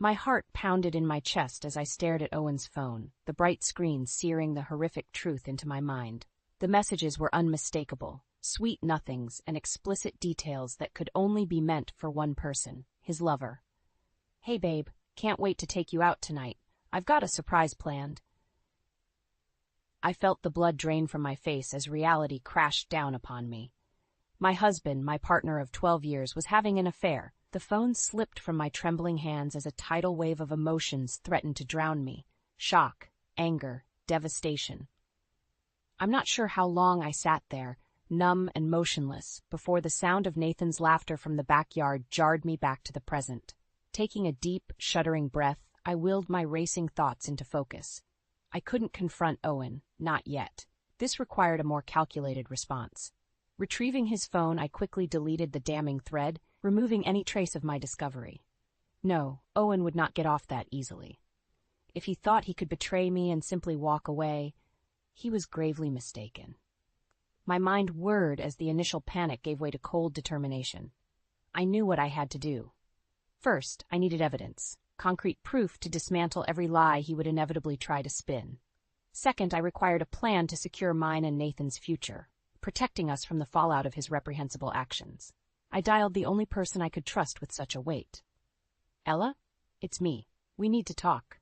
My heart pounded in my chest as I stared at Owen's phone, the bright screen searing the horrific truth into my mind. The messages were unmistakable, sweet nothings and explicit details that could only be meant for one person, his lover. "Hey babe, can't wait to take you out tonight. I've got a surprise planned." I felt the blood drain from my face as reality crashed down upon me. My husband, my partner of 12 years, was having an affair. The phone slipped from my trembling hands as a tidal wave of emotions threatened to drown me. Shock, anger, devastation. I'm not sure how long I sat there, numb and motionless, before the sound of Nathan's laughter from the backyard jarred me back to the present. Taking a deep, shuddering breath, I willed my racing thoughts into focus. I couldn't confront Owen, not yet. This required a more calculated response. Retrieving his phone, I quickly deleted the damning thread, removing any trace of my discovery. No, Owen would not get off that easily. If he thought he could betray me and simply walk away, he was gravely mistaken. My mind whirred as the initial panic gave way to cold determination. I knew what I had to do. First, I needed evidence, concrete proof to dismantle every lie he would inevitably try to spin. Second, I required a plan to secure mine and Nathan's future, protecting us from the fallout of his reprehensible actions. I dialed the only person I could trust with such a weight. "Ella? It's me. We need to talk."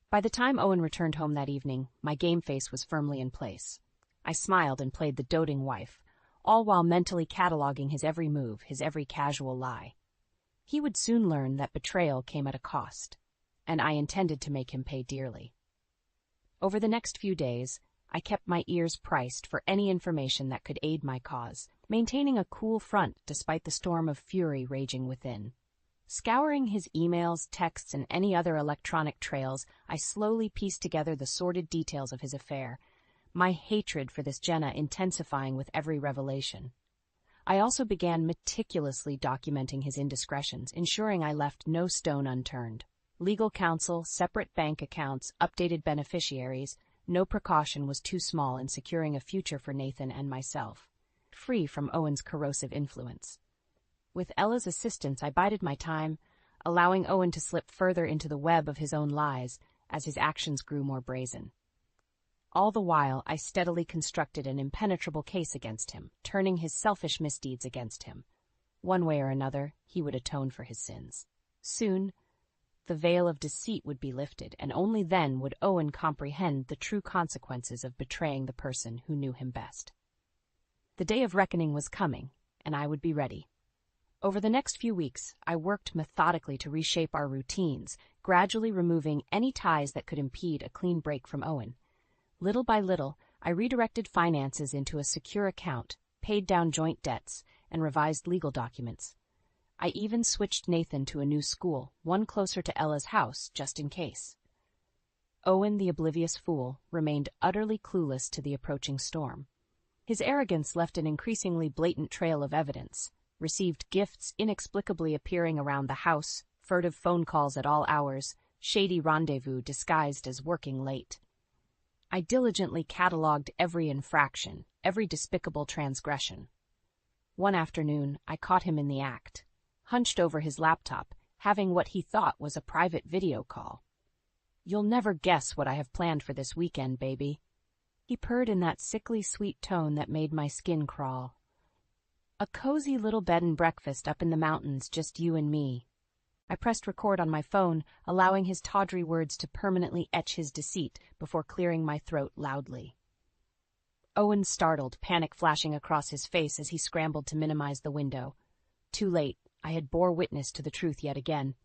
By the time Owen returned home that evening, my game face was firmly in place. I smiled and played the doting wife, all while mentally cataloging his every move, his every casual lie. He would soon learn that betrayal came at a cost, and I intended to make him pay dearly. Over the next few days, I kept my ears priced for any information that could aid my cause, maintaining a cool front despite the storm of fury raging within. Scouring his emails, texts, and any other electronic trails, I slowly pieced together the sordid details of his affair, my hatred for this Jenna intensifying with every revelation. I also began meticulously documenting his indiscretions, ensuring I left no stone unturned. Legal counsel, separate bank accounts, updated beneficiaries, no precaution was too small in securing a future for Nathan and myself, free from Owen's corrosive influence. With Ella's assistance, I bided my time, allowing Owen to slip further into the web of his own lies as his actions grew more brazen. All the while, I steadily constructed an impenetrable case against him, turning his selfish misdeeds against him. One way or another, he would atone for his sins. Soon, the veil of deceit would be lifted, and only then would Owen comprehend the true consequences of betraying the person who knew him best. The day of reckoning was coming, and I would be ready. Over the next few weeks, I worked methodically to reshape our routines, gradually removing any ties that could impede a clean break from Owen. Little by little, I redirected finances into a secure account, paid down joint debts, and revised legal documents. I even switched Nathan to a new school, one closer to Ella's house, just in case. Owen, the oblivious fool, remained utterly clueless to the approaching storm. His arrogance left an increasingly blatant trail of evidence, received gifts inexplicably appearing around the house, furtive phone calls at all hours, shady rendezvous disguised as working late. I diligently catalogued every infraction, every despicable transgression. One afternoon, I caught him in the act, hunched over his laptop, having what he thought was a private video call. "You'll never guess what I have planned for this weekend, baby." He purred in that sickly sweet tone that made my skin crawl. "A cozy little bed and breakfast up in the mountains, just you and me." I pressed record on my phone, allowing his tawdry words to permanently etch his deceit before clearing my throat loudly. Owen startled, panic flashing across his face as he scrambled to minimize the window. Too late, I had bore witness to the truth yet again.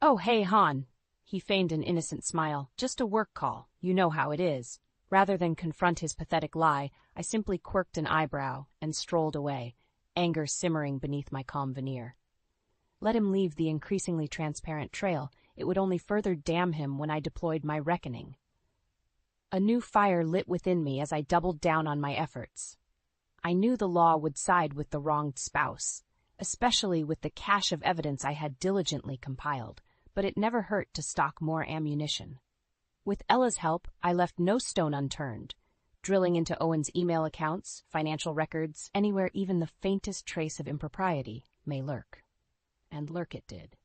"Oh, hey, hon." He feigned an innocent smile. "Just a work call. You know how it is." Rather than confront his pathetic lie, I simply quirked an eyebrow and strolled away, anger simmering beneath my calm veneer. Let him leave the increasingly transparent trail. It would only further damn him when I deployed my reckoning. A new fire lit within me as I doubled down on my efforts. I knew the law would side with the wronged spouse, especially with the cache of evidence I had diligently compiled, but it never hurt to stock more ammunition. With Ella's help, I left no stone unturned, drilling into Owen's email accounts, financial records, anywhere even the faintest trace of impropriety may lurk. And lurk it did.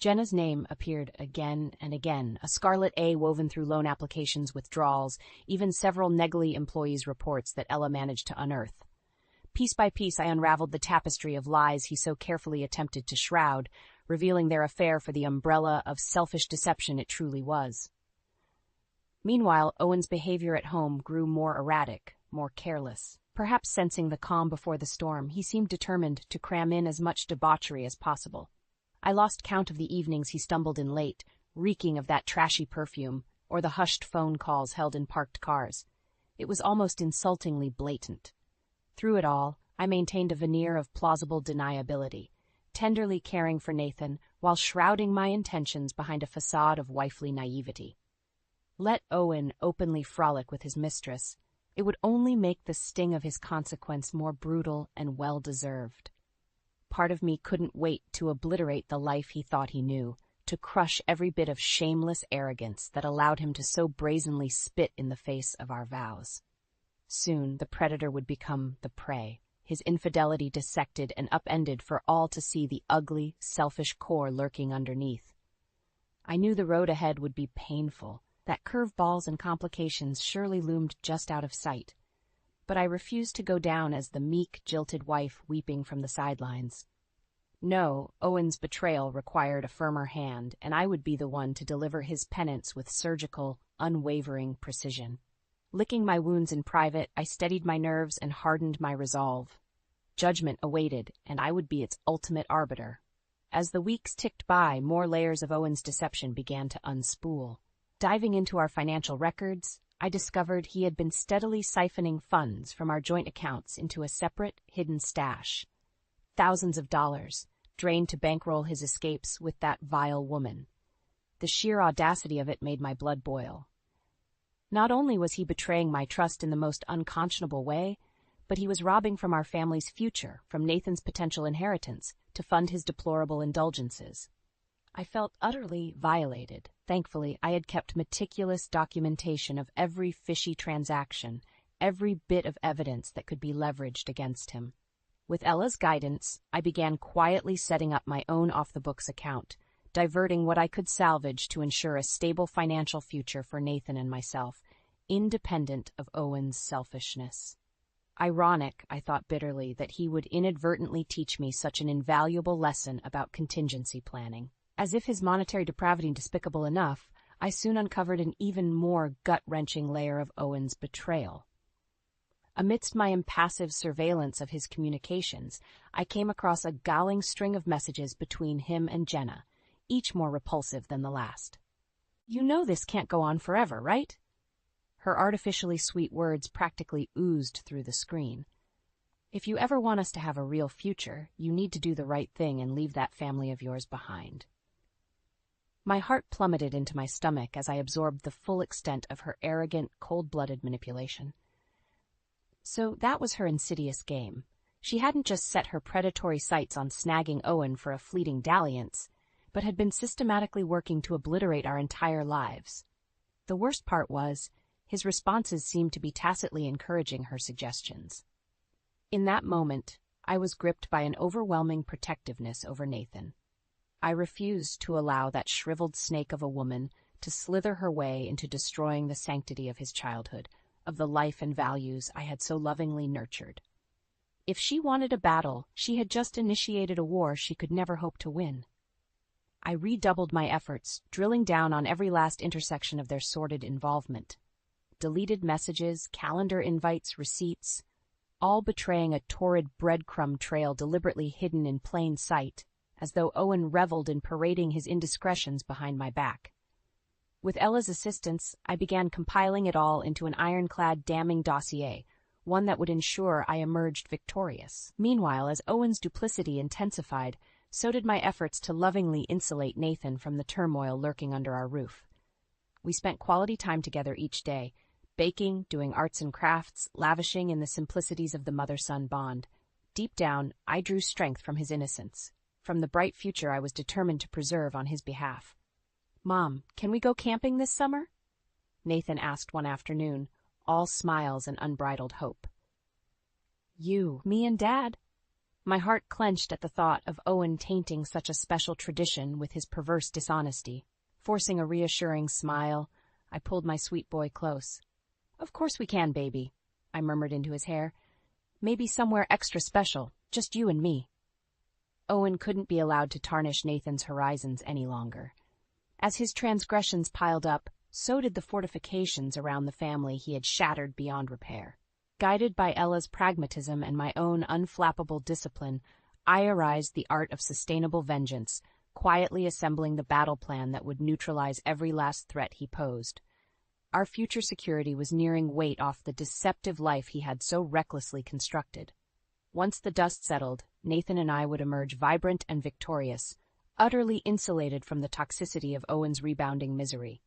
Jenna's name appeared again and again, a scarlet A woven through loan applications, withdrawals, even several Negley employees' reports that Ella managed to unearth. Piece by piece, I unraveled the tapestry of lies he so carefully attempted to shroud, revealing their affair for the umbrella of selfish deception it truly was. Meanwhile, Owen's behavior at home grew more erratic, more careless. Perhaps sensing the calm before the storm, he seemed determined to cram in as much debauchery as possible. I lost count of the evenings he stumbled in late, reeking of that trashy perfume, or the hushed phone calls held in parked cars. It was almost insultingly blatant. Through it all, I maintained a veneer of plausible deniability, tenderly caring for Nathan while shrouding my intentions behind a facade of wifely naivety. Let Owen openly frolic with his mistress. It would only make the sting of his consequence more brutal and well-deserved. Part of me couldn't wait to obliterate the life he thought he knew, to crush every bit of shameless arrogance that allowed him to so brazenly spit in the face of our vows. Soon the predator would become the prey, his infidelity dissected and upended for all to see the ugly, selfish core lurking underneath. I knew the road ahead would be painful, that curveballs and complications surely loomed just out of sight. But I refused to go down as the meek, jilted wife weeping from the sidelines. No, Owen's betrayal required a firmer hand, and I would be the one to deliver his penance with surgical, unwavering precision. Licking my wounds in private, I steadied my nerves and hardened my resolve. Judgment awaited, and I would be its ultimate arbiter. As the weeks ticked by, more layers of Owen's deception began to unspool. Diving into our financial records, I discovered he had been steadily siphoning funds from our joint accounts into a separate, hidden stash. Thousands of dollars, drained to bankroll his escapes with that vile woman. The sheer audacity of it made my blood boil. Not only was he betraying my trust in the most unconscionable way, but he was robbing from our family's future, from Nathan's potential inheritance, to fund his deplorable indulgences. I felt utterly violated. Thankfully, I had kept meticulous documentation of every fishy transaction, every bit of evidence that could be leveraged against him. With Ella's guidance, I began quietly setting up my own off-the-books account, diverting what I could salvage to ensure a stable financial future for Nathan and myself, independent of Owen's selfishness. Ironic, I thought bitterly, that he would inadvertently teach me such an invaluable lesson about contingency planning. As if his monetary depravity despicable enough, I soon uncovered an even more gut-wrenching layer of Owen's betrayal. Amidst my impassive surveillance of his communications, I came across a galling string of messages between him and Jenna, each more repulsive than the last. "You know this can't go on forever, right?" Her artificially sweet words practically oozed through the screen. "If you ever want us to have a real future, you need to do the right thing and leave that family of yours behind." My heart plummeted into my stomach as I absorbed the full extent of her arrogant, cold-blooded manipulation. So that was her insidious game. She hadn't just set her predatory sights on snagging Owen for a fleeting dalliance, but had been systematically working to obliterate our entire lives. The worst part was, his responses seemed to be tacitly encouraging her suggestions. In that moment, I was gripped by an overwhelming protectiveness over Nathan. I refused to allow that shriveled snake of a woman to slither her way into destroying the sanctity of his childhood, of the life and values I had so lovingly nurtured. If she wanted a battle, she had just initiated a war she could never hope to win. I redoubled my efforts, drilling down on every last intersection of their sordid involvement. Deleted messages, calendar invites, receipts, all betraying a torrid breadcrumb trail deliberately hidden in plain sight, as though Owen reveled in parading his indiscretions behind my back. With Ella's assistance, I began compiling it all into an ironclad damning dossier, one that would ensure I emerged victorious. Meanwhile, as Owen's duplicity intensified, so did my efforts to lovingly insulate Nathan from the turmoil lurking under our roof. We spent quality time together each day, baking, doing arts and crafts, lavishing in the simplicities of the mother-son bond. Deep down, I drew strength from his innocence, from the bright future I was determined to preserve on his behalf. "Mom, can we go camping this summer?" Nathan asked one afternoon, all smiles and unbridled hope. "You, me and Dad?" My heart clenched at the thought of Owen tainting such a special tradition with his perverse dishonesty. Forcing a reassuring smile, I pulled my sweet boy close. "Of course we can, baby," I murmured into his hair. "Maybe somewhere extra special, just you and me." Owen couldn't be allowed to tarnish Nathan's horizons any longer. As his transgressions piled up, so did the fortifications around the family he had shattered beyond repair. Guided by Ella's pragmatism and my own unflappable discipline, I arised the art of sustainable vengeance, quietly assembling the battle plan that would neutralize every last threat he posed. Our future security was nearing weight off the deceptive life he had so recklessly constructed. Once the dust settled, Nathan and I would emerge vibrant and victorious, utterly insulated from the toxicity of Owen's rebounding misery.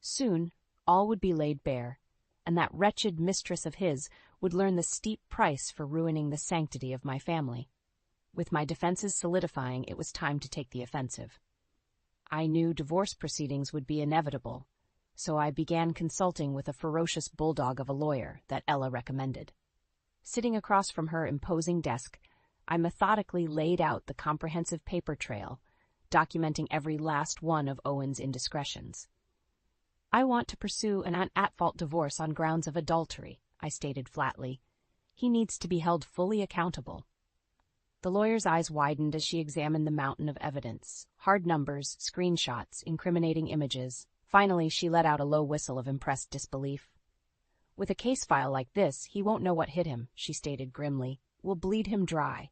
Soon, all would be laid bare, and that wretched mistress of his would learn the steep price for ruining the sanctity of my family. With my defenses solidifying, it was time to take the offensive. I knew divorce proceedings would be inevitable, so I began consulting with a ferocious bulldog of a lawyer that Ella recommended. Sitting across from her imposing desk, I methodically laid out the comprehensive paper trail, documenting every last one of Owen's indiscretions. "I want to pursue an at-fault divorce on grounds of adultery," I stated flatly. "He needs to be held fully accountable." The lawyer's eyes widened as she examined the mountain of evidence: hard numbers, screenshots, incriminating images. Finally, she let out a low whistle of impressed disbelief. "With a case file like this, he won't know what hit him," she stated grimly. "We'll bleed him dry."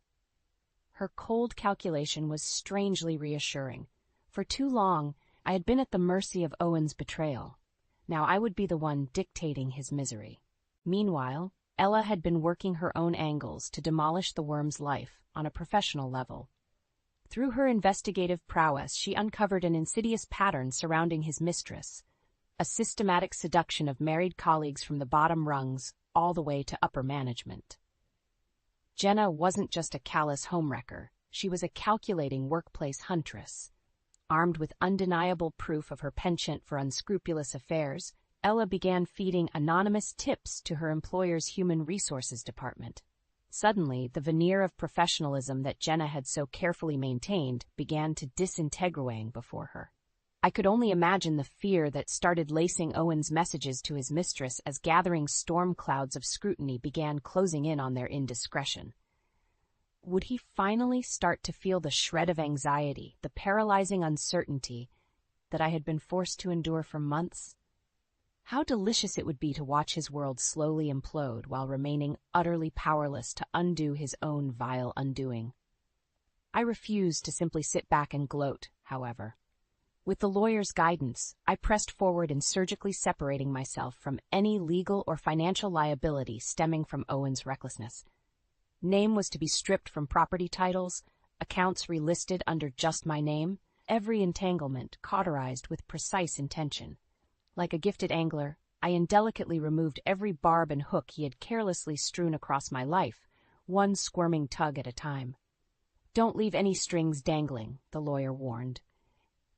Her cold calculation was strangely reassuring. For too long, I had been at the mercy of Owen's betrayal. Now I would be the one dictating his misery. Meanwhile, Ella had been working her own angles to demolish the worm's life on a professional level. Through her investigative prowess, she uncovered an insidious pattern surrounding his mistress, a systematic seduction of married colleagues from the bottom rungs all the way to upper management. Jenna wasn't just a callous homewrecker, she was a calculating workplace huntress. Armed with undeniable proof of her penchant for unscrupulous affairs, Ella began feeding anonymous tips to her employer's human resources department. Suddenly, the veneer of professionalism that Jenna had so carefully maintained began to disintegrate before her. I could only imagine the fear that started lacing Owen's messages to his mistress as gathering storm clouds of scrutiny began closing in on their indiscretion. Would he finally start to feel the shred of anxiety, the paralyzing uncertainty that I had been forced to endure for months? How delicious it would be to watch his world slowly implode while remaining utterly powerless to undo his own vile undoing. I refused to simply sit back and gloat, however. With the lawyer's guidance, I pressed forward in surgically separating myself from any legal or financial liability stemming from Owen's recklessness. Name was to be stripped from property titles, accounts relisted under just my name, every entanglement cauterized with precise intention. Like a gifted angler, I indelicately removed every barb and hook he had carelessly strewn across my life, one squirming tug at a time. "Don't leave any strings dangling," the lawyer warned.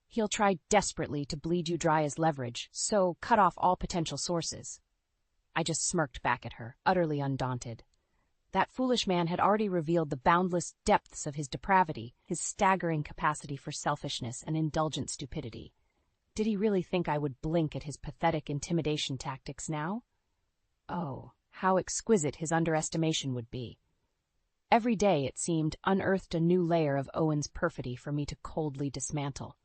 "He'll try desperately to bleed you dry as leverage, so cut off all potential sources." I just smirked back at her, utterly undaunted. That foolish man had already revealed the boundless depths of his depravity, his staggering capacity for selfishness and indulgent stupidity. Did he really think I would blink at his pathetic intimidation tactics now? Oh, how exquisite his underestimation would be. Every day, it seemed, unearthed a new layer of Owen's perfidy for me to coldly dismantle.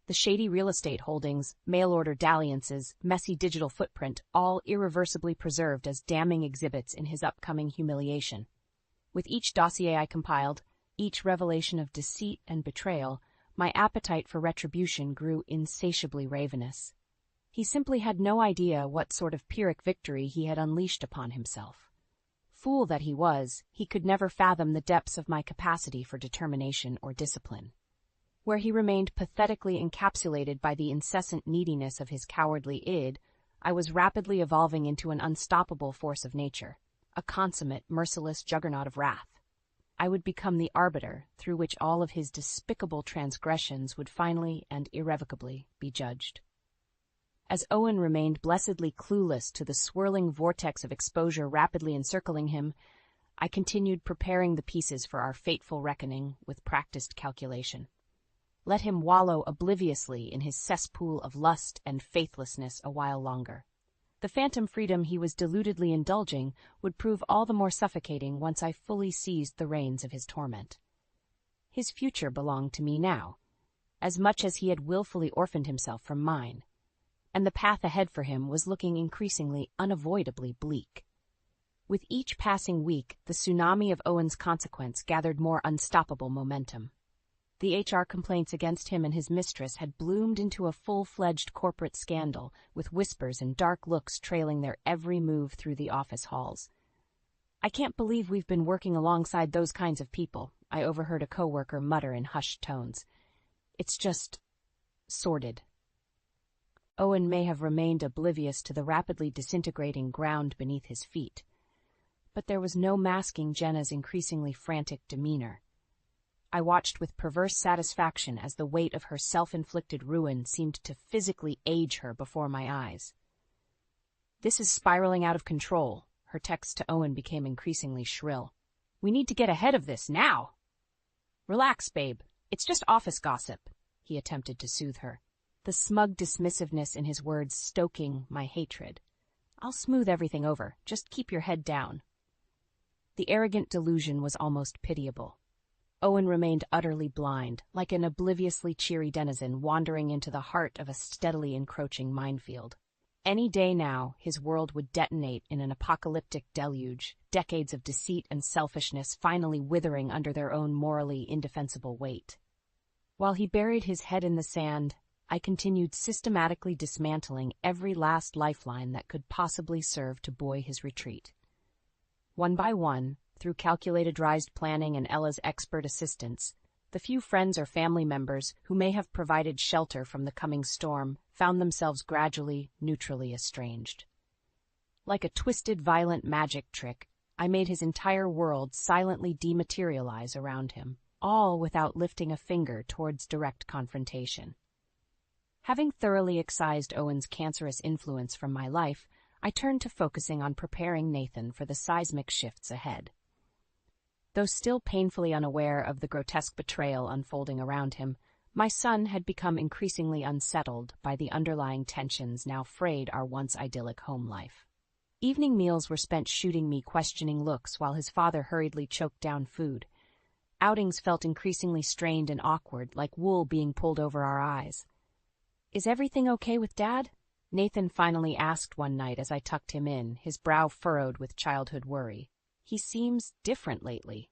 The shady real estate holdings, mail-order dalliances, messy digital footprint, all irreversibly preserved as damning exhibits in his upcoming humiliation. With each dossier I compiled, each revelation of deceit and betrayal, my appetite for retribution grew insatiably ravenous. He simply had no idea what sort of Pyrrhic victory he had unleashed upon himself. Fool that he was, he could never fathom the depths of my capacity for determination or discipline. Where he remained pathetically encapsulated by the incessant neediness of his cowardly id, I was rapidly evolving into an unstoppable force of nature, a consummate, merciless juggernaut of wrath. I would become the arbiter through which all of his despicable transgressions would finally and irrevocably be judged. As Owen remained blessedly clueless to the swirling vortex of exposure rapidly encircling him, I continued preparing the pieces for our fateful reckoning with practiced calculation. Let him wallow obliviously in his cesspool of lust and faithlessness a while longer. The phantom freedom he was deludedly indulging would prove all the more suffocating once I fully seized the reins of his torment. His future belonged to me now, as much as he had willfully orphaned himself from mine, and the path ahead for him was looking increasingly unavoidably bleak. With each passing week, the tsunami of Owen's consequence gathered more unstoppable momentum. The HR complaints against him and his mistress had bloomed into a full-fledged corporate scandal, with whispers and dark looks trailing their every move through the office halls. "I can't believe we've been working alongside those kinds of people," I overheard a coworker mutter in hushed tones. "It's just sordid." Owen may have remained oblivious to the rapidly disintegrating ground beneath his feet, but there was no masking Jenna's increasingly frantic demeanor. I watched with perverse satisfaction as the weight of her self-inflicted ruin seemed to physically age her before my eyes. "This is spiraling out of control." Her text to Owen became increasingly shrill. "We need to get ahead of this, now!" "Relax, babe. It's just office gossip," he attempted to soothe her, the smug dismissiveness in his words stoking my hatred. "I'll smooth everything over. Just keep your head down." The arrogant delusion was almost pitiable. Owen remained utterly blind, like an obliviously cheery denizen wandering into the heart of a steadily encroaching minefield. Any day now, his world would detonate in an apocalyptic deluge, decades of deceit and selfishness finally withering under their own morally indefensible weight. While he buried his head in the sand, I continued systematically dismantling every last lifeline that could possibly serve to buoy his retreat. One by one, through calculated-rized planning and Ella's expert assistance, the few friends or family members who may have provided shelter from the coming storm found themselves gradually, neutrally estranged. Like a twisted, violent magic trick, I made his entire world silently dematerialize around him, all without lifting a finger towards direct confrontation. Having thoroughly excised Owen's cancerous influence from my life, I turned to focusing on preparing Nathan for the seismic shifts ahead. Though still painfully unaware of the grotesque betrayal unfolding around him, my son had become increasingly unsettled by the underlying tensions now frayed our once idyllic home life. Evening meals were spent shooting me questioning looks while his father hurriedly choked down food. Outings felt increasingly strained and awkward, like wool being pulled over our eyes. "Is everything okay with Dad?" Nathan finally asked one night as I tucked him in, his brow furrowed with childhood worry. "He seems different lately."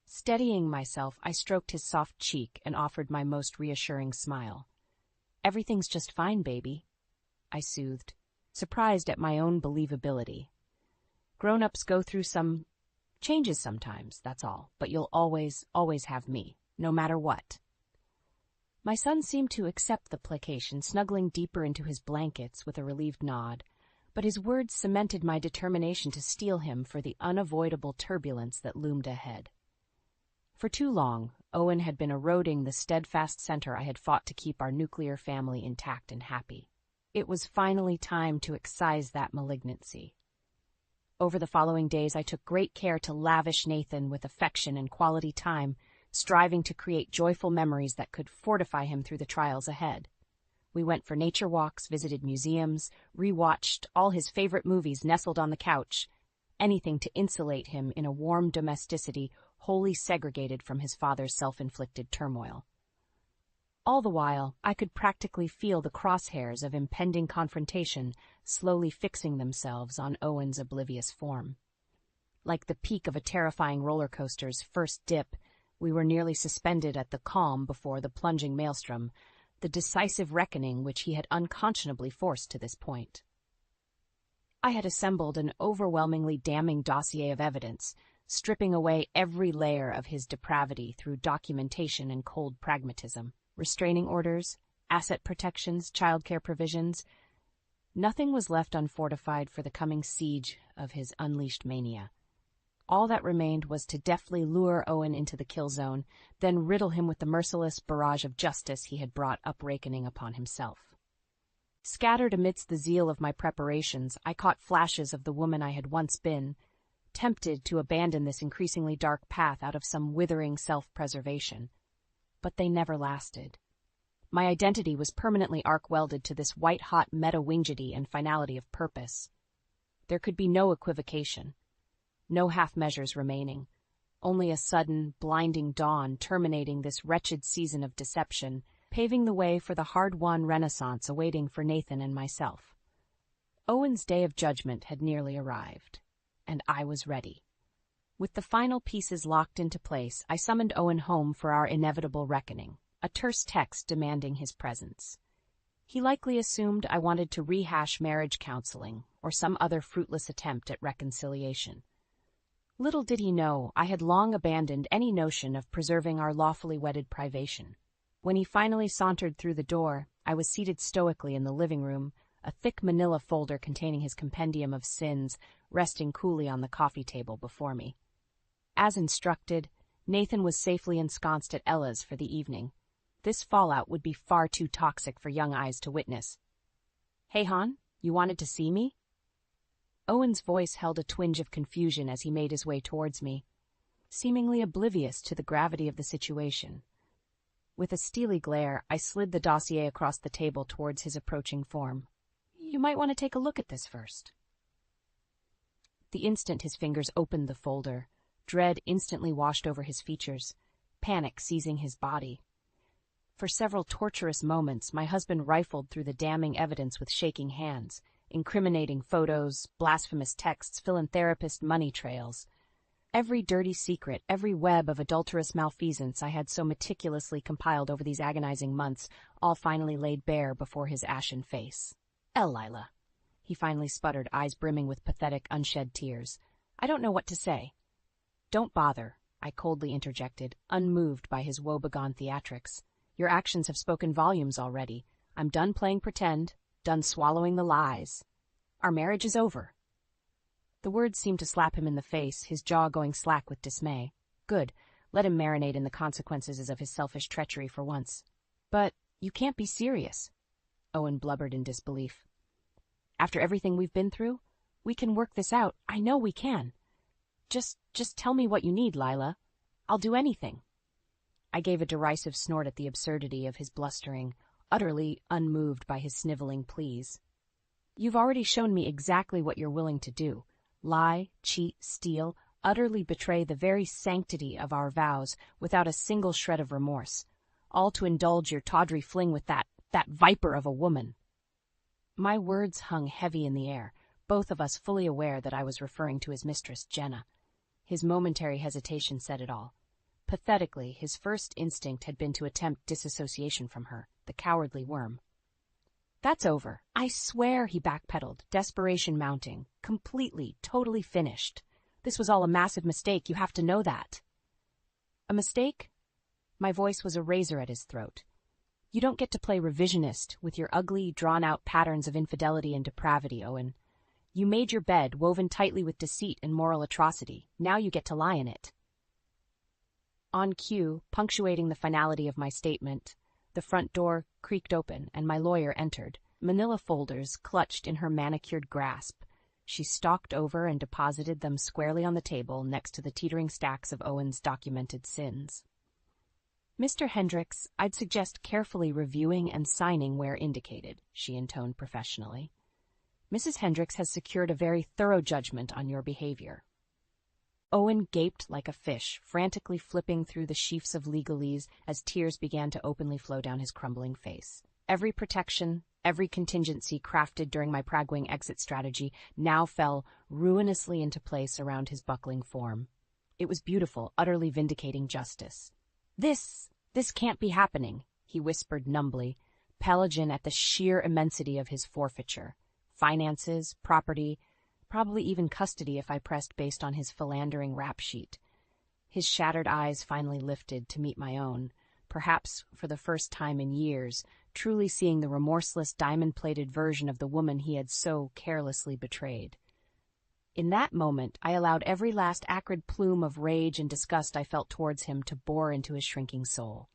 Steadying myself, I stroked his soft cheek and offered my most reassuring smile. "Everything's just fine, baby," I soothed, surprised at my own believability. "Grown-ups go through some changes sometimes, that's all, but you'll always have me, no matter what." My son seemed to accept the placation, snuggling deeper into his blankets with a relieved nod, but his words cemented my determination to steel him for the unavoidable turbulence that loomed ahead. For too long, Owen had been eroding the steadfast center I had fought to keep our nuclear family intact and happy. It was finally time to excise that malignancy. Over the following days, I took great care to lavish Nathan with affection and quality time, striving to create joyful memories that could fortify him through the trials ahead. We went for nature walks, visited museums, rewatched all his favorite movies nestled on the couch, anything to insulate him in a warm domesticity wholly segregated from his father's self-inflicted turmoil. All the while, I could practically feel the crosshairs of impending confrontation slowly fixing themselves on Owen's oblivious form. Like the peak of a terrifying roller coaster's first dip, we were nearly suspended at the calm before the plunging maelstrom, the decisive reckoning which he had unconscionably forced to this point. I had assembled an overwhelmingly damning dossier of evidence, stripping away every layer of his depravity through documentation and cold pragmatism, restraining orders, asset protections, childcare provisions. Nothing was left unfortified for the coming siege of his unleashed mania. All that remained was to deftly lure Owen into the kill zone, then riddle him with the merciless barrage of justice he had brought up-rakening upon himself. Scattered amidst the zeal of my preparations, I caught flashes of the woman I had once been, tempted to abandon this increasingly dark path out of some withering self-preservation. But they never lasted. My identity was permanently arc-welded to this white-hot meta-wingedity and finality of purpose. There could be no equivocation, no half-measures remaining, only a sudden, blinding dawn terminating this wretched season of deception, paving the way for the hard-won renaissance awaiting for Nathan and myself. Owen's day of judgment had nearly arrived, and I was ready. With the final pieces locked into place, I summoned Owen home for our inevitable reckoning, a terse text demanding his presence. He likely assumed I wanted to rehash marriage counseling or some other fruitless attempt at reconciliation. Little did he know I had long abandoned any notion of preserving our lawfully wedded privation. When he finally sauntered through the door, I was seated stoically in the living room, a thick manila folder containing his compendium of sins resting coolly on the coffee table before me. As instructed, Nathan was safely ensconced at Ella's for the evening. This fallout would be far too toxic for young eyes to witness. "Hey, Hon, you wanted to see me?" Owen's voice held a twinge of confusion as he made his way towards me, seemingly oblivious to the gravity of the situation. With a steely glare, I slid the dossier across the table towards his approaching form. "You might want to take a look at this first." The instant his fingers opened the folder, dread instantly washed over his features, panic seizing his body. For several torturous moments, my husband rifled through the damning evidence with shaking hands, incriminating photos, blasphemous texts, philanthropist money trails. Every dirty secret, every web of adulterous malfeasance I had so meticulously compiled over these agonizing months, all finally laid bare before his ashen face. "Lila," he finally sputtered, eyes brimming with pathetic, unshed tears. "I don't know what to say." "Don't bother," I coldly interjected, unmoved by his woebegone theatrics. "Your actions have spoken volumes already. I'm done playing pretend, done swallowing the lies. Our marriage is over." The words seemed to slap him in the face, his jaw going slack with dismay. Good, let him marinate in the consequences of his selfish treachery for once. "But you can't be serious," Owen blubbered in disbelief. "After everything we've been through, we can work this out. I know we can. Just tell me what you need, Lila. I'll do anything." I gave a derisive snort at the absurdity of his blustering, utterly unmoved by his sniveling pleas. "You've already shown me exactly what you're willing to do. Lie, cheat, steal, utterly betray the very sanctity of our vows without a single shred of remorse, all to indulge your tawdry fling with that viper of a woman." My words hung heavy in the air, both of us fully aware that I was referring to his mistress, Jenna. His momentary hesitation said it all. Pathetically, his first instinct had been to attempt disassociation from her, the cowardly worm. "That's over. I swear," he backpedaled, desperation mounting. "Completely, totally finished. This was all a massive mistake, you have to know that." "A mistake?" My voice was a razor at his throat. "You don't get to play revisionist with your ugly, drawn-out patterns of infidelity and depravity, Owen. You made your bed, woven tightly with deceit and moral atrocity. Now you get to lie in it." On cue, punctuating the finality of my statement, the front door creaked open and my lawyer entered, manila folders clutched in her manicured grasp. She stalked over and deposited them squarely on the table next to the teetering stacks of Owen's documented sins. "Mr. Hendricks, I'd suggest carefully reviewing and signing where indicated," she intoned professionally. "Mrs. Hendricks has secured a very thorough judgment on your behavior." Owen gaped like a fish, frantically flipping through the sheafs of legalese as tears began to openly flow down his crumbling face. Every protection, every contingency crafted during my Praguing exit strategy now fell ruinously into place around his buckling form. It was beautiful, utterly vindicating justice. This can't be happening," he whispered numbly, Pelagian at the sheer immensity of his forfeiture. Finances, property, probably even custody if I pressed based on his philandering rap sheet. His shattered eyes finally lifted to meet my own, perhaps for the first time in years, truly seeing the remorseless diamond-plated version of the woman he had so carelessly betrayed. In that moment, I allowed every last acrid plume of rage and disgust I felt towards him to bore into his shrinking soul.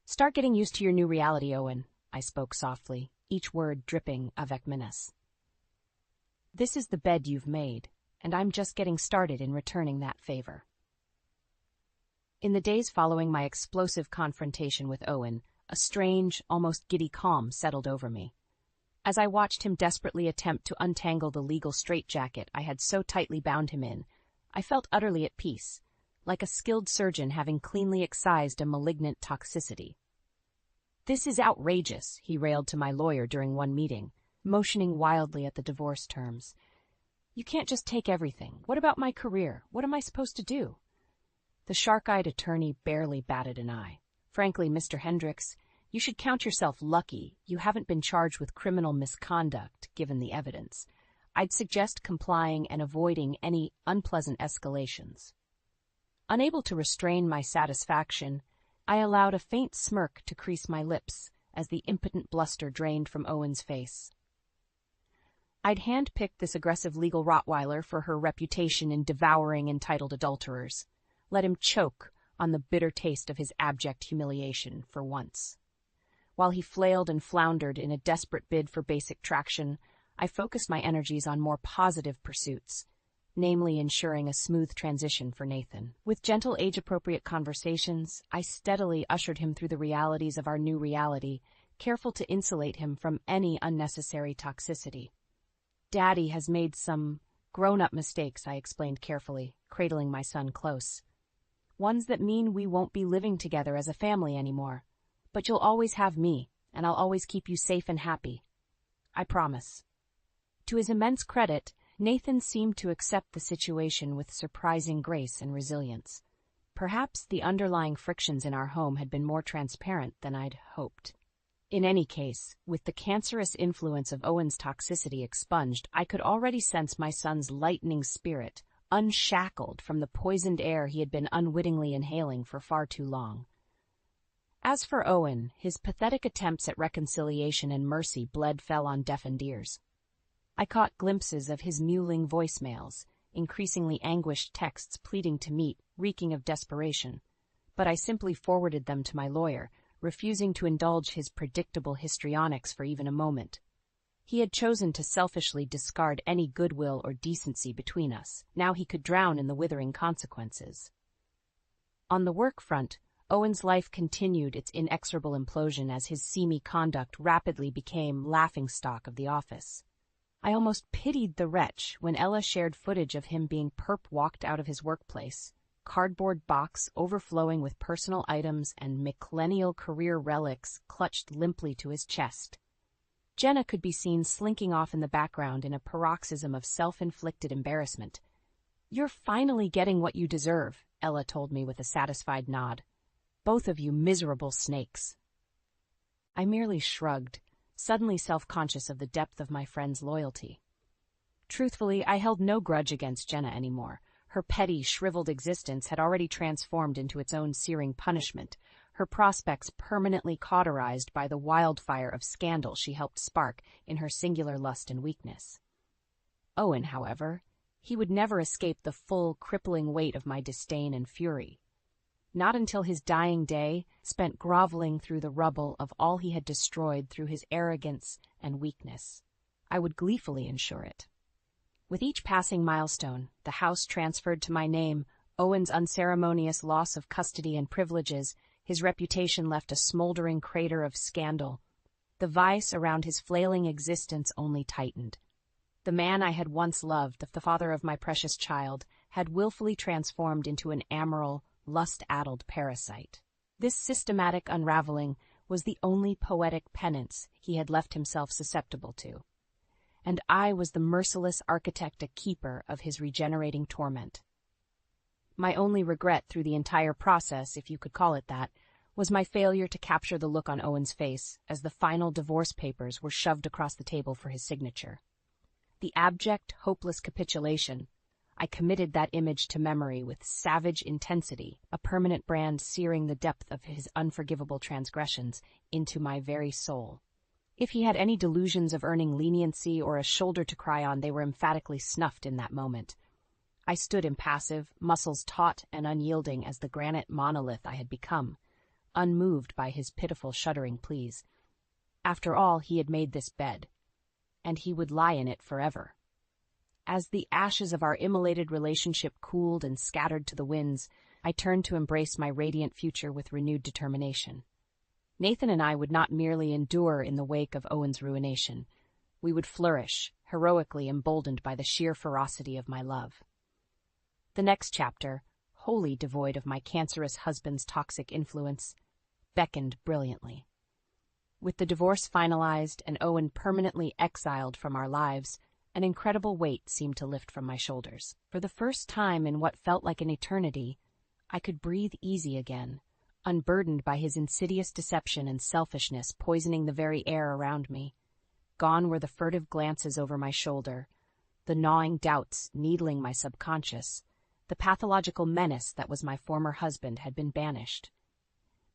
"Start getting used to your new reality, Owen," I spoke softly, each word dripping avec menace. "This is the bed you've made. and I'm just getting started in returning that favor. In the days following my explosive confrontation with Owen, a strange, almost giddy calm settled over me. As I watched him desperately attempt to untangle the legal straitjacket I had so tightly bound him in, I felt utterly at peace, like a skilled surgeon having cleanly excised a malignant toxicity. "This is outrageous," he railed to my lawyer during one meeting, motioning wildly at the divorce terms. "You can't just take everything. What about my career? What am I supposed to do?" The shark-eyed attorney barely batted an eye. "Frankly, Mr. Hendricks, you should count yourself lucky you haven't been charged with criminal misconduct, given the evidence. I'd suggest complying and avoiding any unpleasant escalations." Unable to restrain my satisfaction, I allowed a faint smirk to crease my lips as the impotent bluster drained from Owen's face. I'd hand-picked this aggressive legal Rottweiler for her reputation in devouring entitled adulterers. Let him choke on the bitter taste of his abject humiliation for once. While he flailed and floundered in a desperate bid for basic traction, I focused my energies on more positive pursuits, namely ensuring a smooth transition for Nathan. With gentle age-appropriate conversations, I steadily ushered him through the realities of our new reality, careful to insulate him from any unnecessary toxicity. "Daddy has made some grown-up mistakes," I explained carefully, cradling my son close. "Ones that mean we won't be living together as a family anymore. But you'll always have me, and I'll always keep you safe and happy. I promise." To his immense credit, Nathan seemed to accept the situation with surprising grace and resilience. Perhaps the underlying frictions in our home had been more transparent than I'd hoped. In any case, with the cancerous influence of Owen's toxicity expunged, I could already sense my son's lightening spirit, unshackled from the poisoned air he had been unwittingly inhaling for far too long. As for Owen, his pathetic attempts at reconciliation and mercy fell on deafened ears. I caught glimpses of his mewling voicemails, increasingly anguished texts pleading to meet, reeking of desperation. But I simply forwarded them to my lawyer, refusing to indulge his predictable histrionics for even a moment. He had chosen to selfishly discard any goodwill or decency between us. Now he could drown in the withering consequences. On the work front, Owen's life continued its inexorable implosion as his seamy conduct rapidly became laughingstock of the office. I almost pitied the wretch when Ella shared footage of him being perp-walked out of his workplace, cardboard box overflowing with personal items and millennial career relics clutched limply to his chest. Jenna could be seen slinking off in the background in a paroxysm of self-inflicted embarrassment. "You're finally getting what you deserve," Ella told me with a satisfied nod. "Both of you miserable snakes." I merely shrugged, suddenly self-conscious of the depth of my friend's loyalty. Truthfully, I held no grudge against Jenna anymore. Her petty, shriveled existence had already transformed into its own searing punishment, her prospects permanently cauterized by the wildfire of scandal she helped spark in her singular lust and weakness. Owen, however, he would never escape the full, crippling weight of my disdain and fury. Not until his dying day, spent groveling through the rubble of all he had destroyed through his arrogance and weakness. I would gleefully ensure it. With each passing milestone, the house transferred to my name, Owen's unceremonious loss of custody and privileges, his reputation left a smoldering crater of scandal. The vice around his flailing existence only tightened. The man I had once loved, the father of my precious child, had willfully transformed into an amoral, lust-addled parasite. This systematic unraveling was the only poetic penance he had left himself susceptible to. And I was the merciless architect and keeper of his regenerating torment. My only regret through the entire process, if you could call it that, was my failure to capture the look on Owen's face as the final divorce papers were shoved across the table for his signature. The abject, hopeless capitulation, I committed that image to memory with savage intensity, a permanent brand searing the depth of his unforgivable transgressions into my very soul. If he had any delusions of earning leniency or a shoulder to cry on, they were emphatically snuffed in that moment. I stood impassive, muscles taut and unyielding as the granite monolith I had become, unmoved by his pitiful, shuddering pleas. After all, he had made this bed, and he would lie in it forever. As the ashes of our immolated relationship cooled and scattered to the winds, I turned to embrace my radiant future with renewed determination. Nathan and I would not merely endure in the wake of Owen's ruination. We would flourish, heroically emboldened by the sheer ferocity of my love. The next chapter, wholly devoid of my cancerous husband's toxic influence, beckoned brilliantly. With the divorce finalized and Owen permanently exiled from our lives, an incredible weight seemed to lift from my shoulders. For the first time in what felt like an eternity, I could breathe easy again, unburdened by his insidious deception and selfishness poisoning the very air around me. Gone were the furtive glances over my shoulder, the gnawing doubts needling my subconscious. The pathological menace that was my former husband had been banished.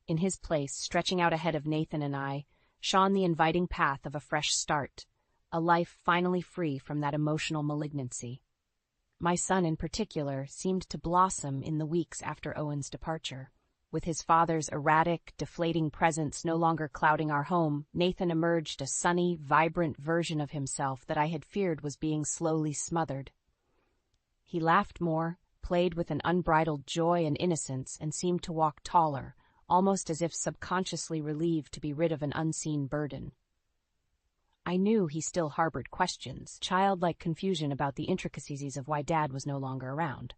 In his place, stretching out ahead of Nathan and I, shone the inviting path of a fresh start, a life finally free from that emotional malignancy. My son, in particular, seemed to blossom in the weeks after Owen's departure. With his father's erratic, deflating presence no longer clouding our home, Nathan emerged a sunny, vibrant version of himself that I had feared was being slowly smothered. He laughed more, played with an unbridled joy and innocence, and seemed to walk taller, almost as if subconsciously relieved to be rid of an unseen burden. I knew he still harbored questions, childlike confusion about the intricacies of why Dad was no longer around.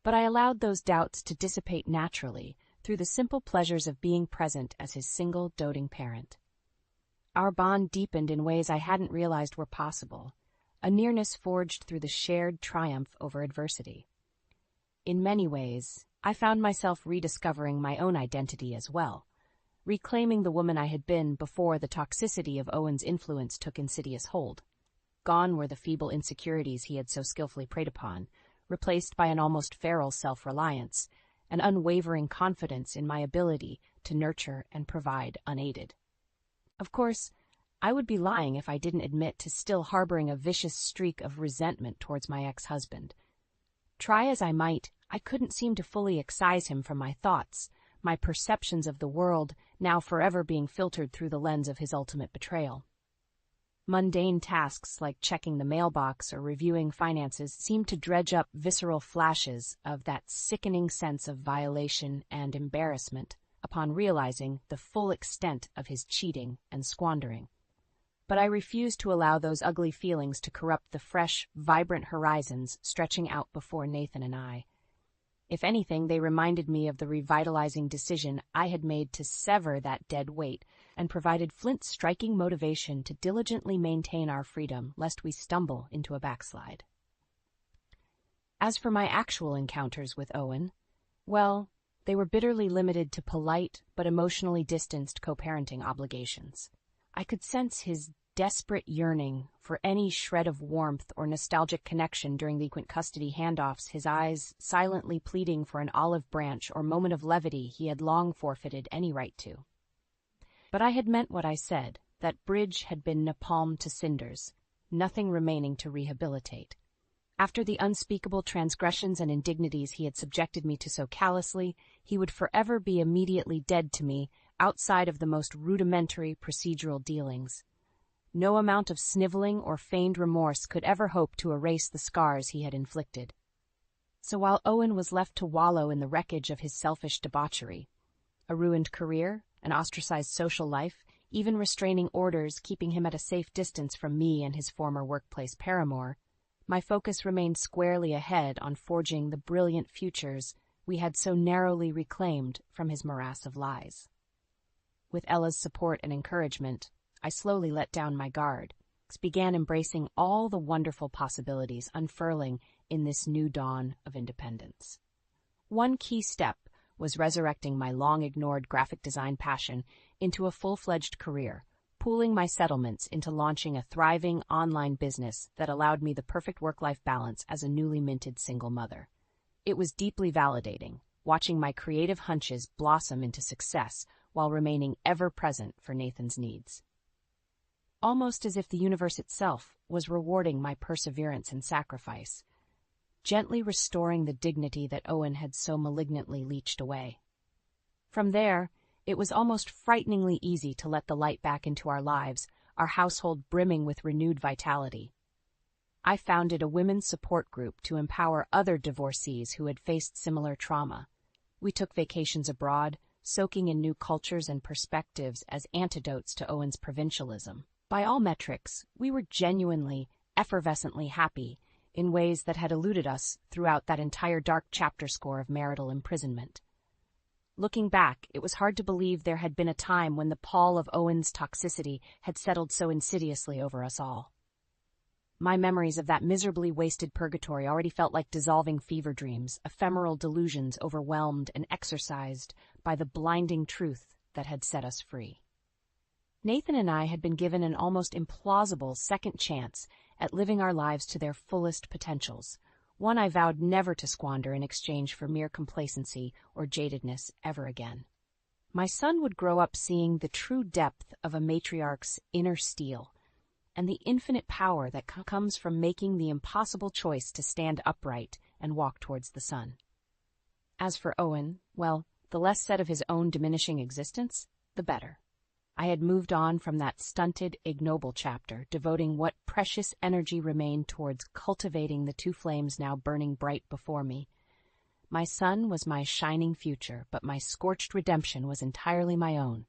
But I allowed those doubts to dissipate naturally through the simple pleasures of being present as his single, doting parent. Our bond deepened in ways I hadn't realized were possible, a nearness forged through the shared triumph over adversity. In many ways, I found myself rediscovering my own identity as well, reclaiming the woman I had been before the toxicity of Owen's influence took insidious hold. Gone were the feeble insecurities he had so skillfully preyed upon, replaced by an almost feral self-reliance, an unwavering confidence in my ability to nurture and provide unaided. Of course, I would be lying if I didn't admit to still harboring a vicious streak of resentment towards my ex-husband. Try as I might, I couldn't seem to fully excise him from my thoughts, my perceptions of the world now forever being filtered through the lens of his ultimate betrayal. Mundane tasks like checking the mailbox or reviewing finances seemed to dredge up visceral flashes of that sickening sense of violation and embarrassment upon realizing the full extent of his cheating and squandering. But I refused to allow those ugly feelings to corrupt the fresh, vibrant horizons stretching out before Nathan and I. If anything, they reminded me of the revitalizing decision I had made to sever that dead weight and provided Flint's striking motivation to diligently maintain our freedom lest we stumble into a backslide. As for my actual encounters with Owen, well, they were bitterly limited to polite but emotionally distanced co-parenting obligations. I could sense his desperate yearning for any shred of warmth or nostalgic connection during the frequent custody handoffs, his eyes silently pleading for an olive branch or moment of levity he had long forfeited any right to. But I had meant what I said, that bridge had been napalmed to cinders, nothing remaining to rehabilitate. After the unspeakable transgressions and indignities he had subjected me to so callously, he would forever be immediately dead to me outside of the most rudimentary procedural dealings. No amount of sniveling or feigned remorse could ever hope to erase the scars he had inflicted. So while Owen was left to wallow in the wreckage of his selfish debauchery, a ruined career, an ostracized social life, even restraining orders keeping him at a safe distance from me and his former workplace paramour, my focus remained squarely ahead on forging the brilliant futures we had so narrowly reclaimed from his morass of lies. With Ella's support and encouragement, I slowly let down my guard, began embracing all the wonderful possibilities unfurling in this new dawn of independence. One key step was resurrecting my long-ignored graphic design passion into a full-fledged career, pooling my settlements into launching a thriving online business that allowed me the perfect work-life balance as a newly minted single mother. It was deeply validating, watching my creative hunches blossom into success while remaining ever present for Nathan's needs. Almost as if the universe itself was rewarding my perseverance and sacrifice, gently restoring the dignity that Owen had so malignantly leached away. From there, it was almost frighteningly easy to let the light back into our lives, our household brimming with renewed vitality. I founded a women's support group to empower other divorcees who had faced similar trauma. We took vacations abroad, soaking in new cultures and perspectives as antidotes to Owen's provincialism. By all metrics, we were genuinely, effervescently happy in ways that had eluded us throughout that entire dark chapter score of marital imprisonment. Looking back, it was hard to believe there had been a time when the pall of Owen's toxicity had settled so insidiously over us all. My memories of that miserably wasted purgatory already felt like dissolving fever dreams, ephemeral delusions overwhelmed and exorcised by the blinding truth that had set us free. Nathan and I had been given an almost implausible second chance at living our lives to their fullest potentials, one I vowed never to squander in exchange for mere complacency or jadedness ever again. My son would grow up seeing the true depth of a matriarch's inner steel, and the infinite power that comes from making the impossible choice to stand upright and walk towards the sun. As for Owen, well, the less said of his own diminishing existence, the better. I had moved on from that stunted, ignoble chapter, devoting what precious energy remained towards cultivating the two flames now burning bright before me. My son was my shining future, but my scorched redemption was entirely my own.